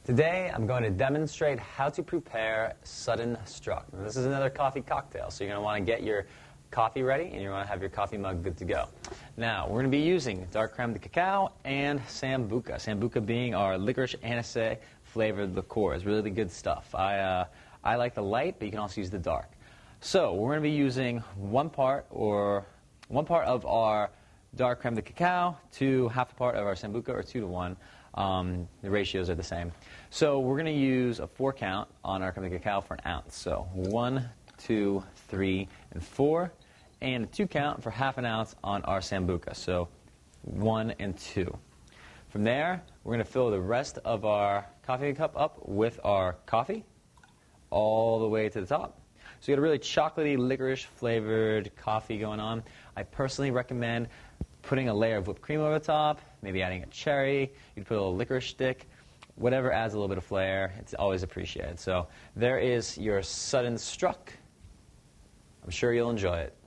Today, I'm going to demonstrate how to prepare Sudden Struck. Now, this is another coffee cocktail, so you're going to want to get your coffee ready, and you're going to have your coffee mug good to go. Now, we're going to be using dark creme de cacao and Sambuca. Sambuca being our licorice anisette flavored liqueur. It's really good stuff. I like the light, but you can also use the dark. So, we're going to be using one part of our dark creme de cacao to half a part of our Sambuca, or 2 to 1. The ratios are the same. So we're going to use a 4 count on our creme de cacao for an ounce. So 1, 2, 3, and 4. And a 2 count for half an ounce on our Sambuca. So 1 and 2. From there, we're going to fill the rest of our coffee cup up with our coffee all the way to the top. So you got a really chocolatey, licorice flavored coffee going on. I personally recommend putting a layer of whipped cream over the top, maybe adding a cherry. You can put a little licorice stick. Whatever adds a little bit of flair, it's always appreciated. So there is your Sudden Struck. I'm sure you'll enjoy it.